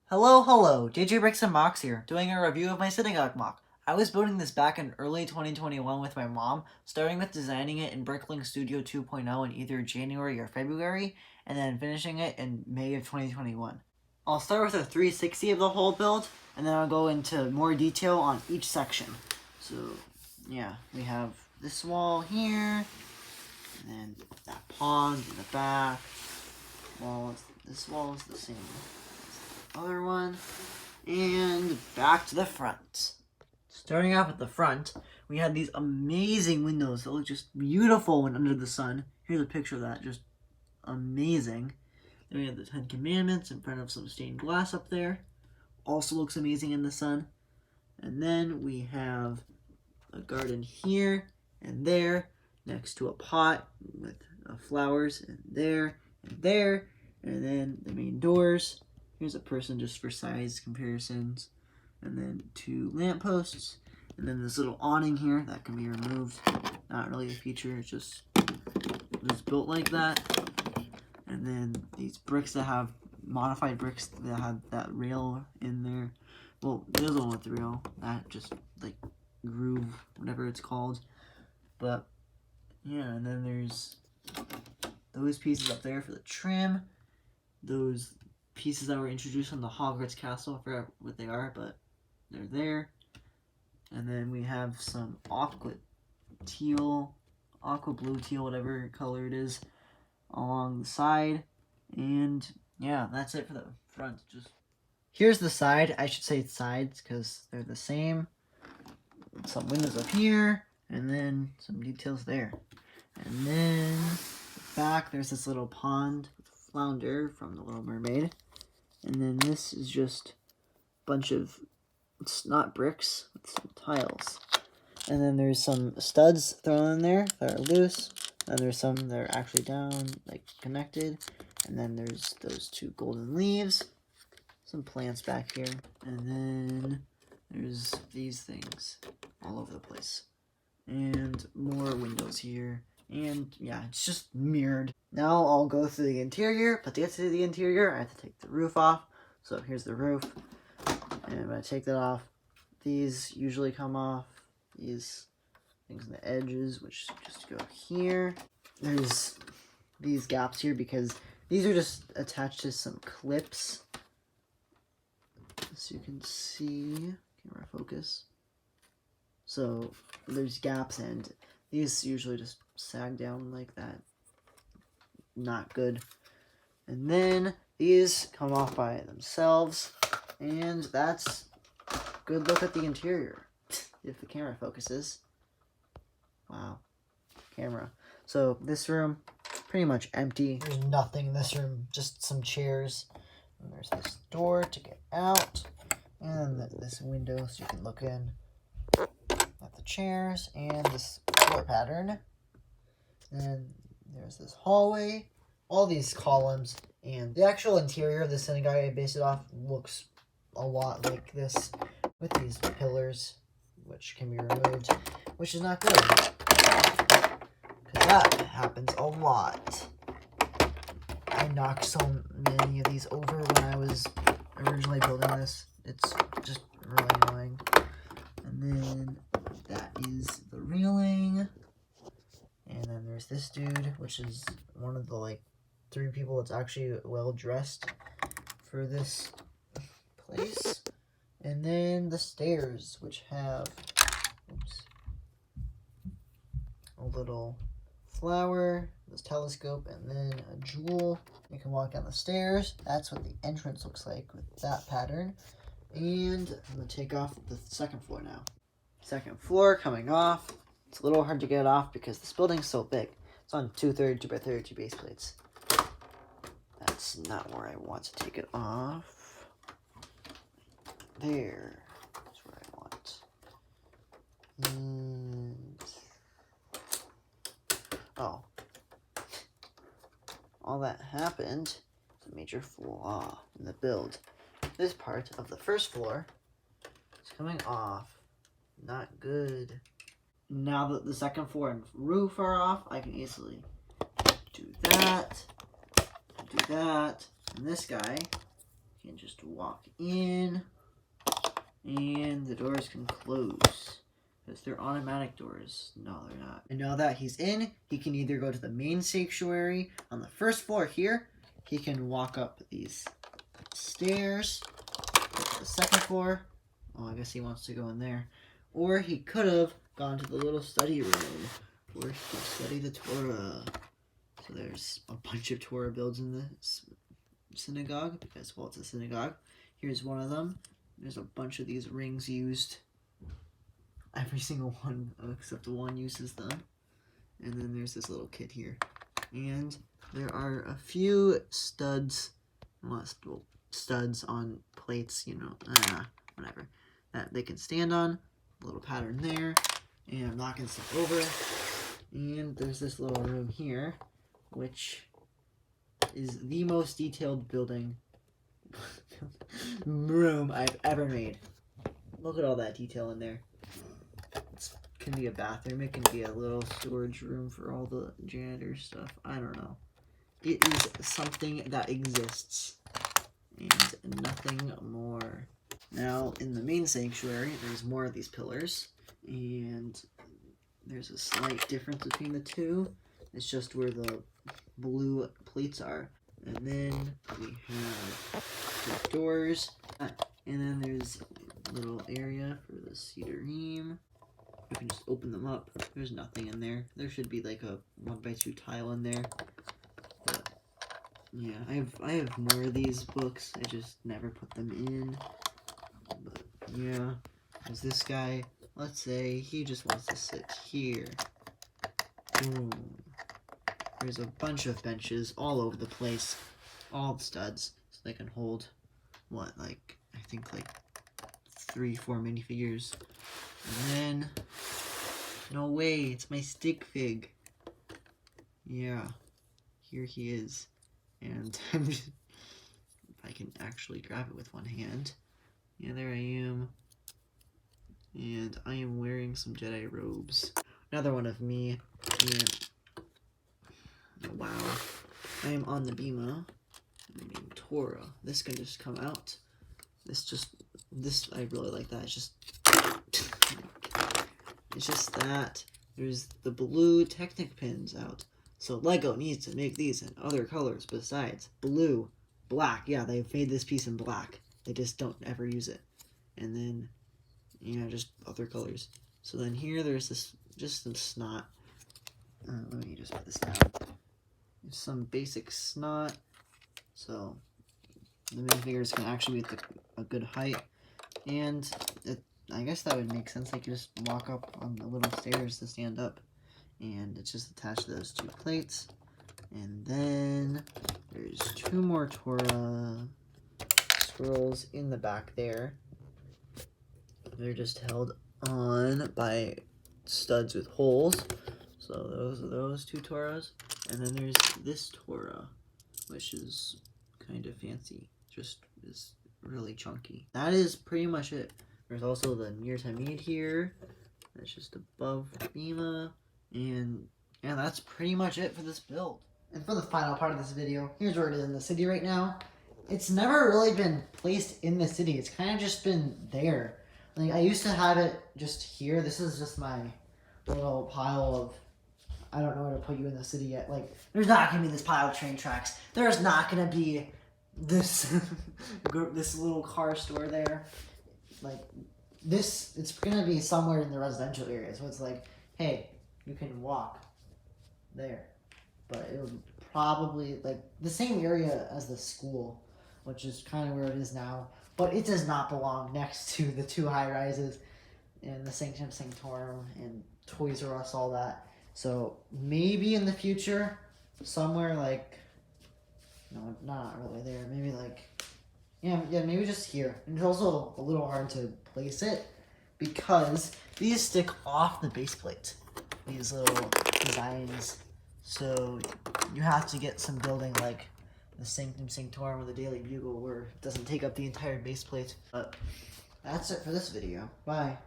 Hello, DJ Bricks and MOCS here, doing a review of my Synagogue MOC. I was building this back in early 2021 with my mom, starting with designing it in Bricklink Studio 2.0 in either January or February, and then finishing it in May of 2021. I'll start with a 360 of the whole build, and then I'll go into more detail on each section. So, yeah, we have this wall here, and then that pond in the back. This wall is the same other one, and back to the front. Starting off at the front, we had these amazing windows that look just beautiful when under the sun. Here's a picture of that, just amazing. Then we have the 10 Commandments in front of some stained glass up there. Also looks amazing in the sun. And then we have a garden here and there, next to a pot with flowers, and there, and there. And then the main doors. Here's a person just for size comparisons. And then 2 lampposts. And then this little awning here that can be removed. Not really a feature, it's just built like that. And then these bricks that have modified bricks that have that rail in there. Well, there's one with the rail. That just like groove, whatever it's called. But yeah, and then there's those pieces up there for the trim. Those pieces that were introduced from the Hogwarts castle. I forgot what they are, but they're there. And then we have some aqua blue teal, whatever color it is, along the side. And yeah, that's it for the front. Just here's the side. I should say sides because they're the same. Some windows up here, and then some details there. And then the back, there's this little pond with flounder from The Little Mermaid. And then this is just a bunch of, it's not bricks, it's some tiles. And then there's some studs thrown in there that are loose. And there's some that are actually down, like connected. And then there's those 2 golden leaves. Some plants back here. And then there's these things all over the place. And more windows here. And yeah, it's just mirrored. Now I'll go through the interior, but to get to the interior, I have to take the roof off. So here's the roof. And I'm going to take that off. These usually come off. These things on the edges, which just go here. There's these gaps here because these are just attached to some clips. So you can see, camera focus. So there's gaps and these usually just sag down like that. Not good. And then these come off by themselves. And that's a good look at the interior. If the camera focuses. Wow. Camera. So this room, pretty much empty. There's nothing in this room, just some chairs. And there's this door to get out. And this window so you can look in at the chairs and this floor pattern. And there's this hallway, all these columns, and the actual interior of the synagogue I based it off looks a lot like this with these pillars, which can be removed, which is not good, because that happens a lot. I knocked so many of these over when I was originally building this. It's just really annoying. And then that is the railing. And then there's this dude, which is one of the, like, 3 people that's actually well-dressed for this place. And then the stairs, which have, a little flower, this telescope, and then a jewel. You can walk down the stairs. That's what the entrance looks like with that pattern. And I'm going to take off the 2nd floor now. 2nd floor coming off. It's a little hard to get off because this building's so big. It's on 232 by 32 base plates. That's not where I want to take it off. There. That's where I want. And oh. All that happened is a major flaw in the build. This part of the 1st floor is coming off. Not good. Now that the 2nd floor and roof are off, I can easily do that, and this guy You can just walk in, and the doors can close. Because they're automatic doors. No, they're not. And now that he's in, he can either go to the main sanctuary on the first floor here. He can walk up these stairs to the second floor. Oh, I guess he wants to go in there. Or he could have gone to the little study room where he could study the Torah. So there's a bunch of Torah builds in this synagogue because, well, it's a synagogue. Here's one of them. There's a bunch of these rings used. Every single one except the one uses them. And then there's this little kid here. And there are a few studs, studs on plates, you know, whatever, that they can stand on. A little pattern there. And I'm not going to step over it. And there's this little room here, which is the most detailed room I've ever made. Look at all that detail in there. It can be a bathroom. It can be a little storage room for all the janitor stuff. I don't know. It is something that exists and nothing more. Now, in the main sanctuary, there's more of these pillars, and there's a slight difference between the two. It's just where the blue plates are. And then we have the doors, and then there's a little area for the Sidurim. You can just open them up. There's nothing in there. There should be like a 1x2 tile in there. But yeah, I have more of these books. I just never put them in. But yeah, there's this guy. Let's say he just wants to sit here. Boom. There's a bunch of benches all over the place. All the studs. So they can hold, what, like, I think like 3-4 minifigures. And then, no way, it's my stick fig. Yeah, here he is. And if I can actually grab it with one hand. Yeah, there I am. And I am wearing some Jedi robes. Another one of me. And, oh, wow. I am on the Bima. Reading Torah. This can just come out. This, I really like that. It's just that there's the blue Technic pins out. So Lego needs to make these in other colors besides blue, black. Yeah, they've made this piece in black. They just don't ever use it. And then, you know, just other colors. So then here there's this, just some snot. Let me just put this down. There's some basic snot. So the minifigures can actually be at a good height. And I guess that would make sense. They could just walk up on the little stairs to stand up. And it's just attached to those two plates. And then there's 2 more Torah scrolls in the back there. They're just held on by studs with holes. So those are those 2 Torahs. And then there's this Torah, which is kind of fancy. Just is really chunky. That is pretty much it. There's also the Mir Tamid here. That's just above Bima. And that's pretty much it for this build. And for the final part of this video, here's where it is in the city right now. It's never really been placed in the city. It's kind of just been there. Like, I used to have it just here. This is just my little pile of, I don't know where to put you in the city yet. Like, there's not going to be this pile of train tracks. There's not going to be this this little car store there. Like, this, it's going to be somewhere in the residential area. So it's like, hey, you can walk there. But it would probably, like, the same area as the school, which is kind of where it is now. But it does not belong next to the 2 high-rises and the Sanctum Sanctorum and Toys R Us, all that. So maybe in the future, somewhere like, no, not really there. Maybe like, yeah, maybe just here. And it's also a little hard to place it because these stick off the base plate. These little designs. So you have to get some building like the Sanctum Sanctorum or the Daily Bugle where it doesn't take up the entire base plate. But that's it for this video. Bye.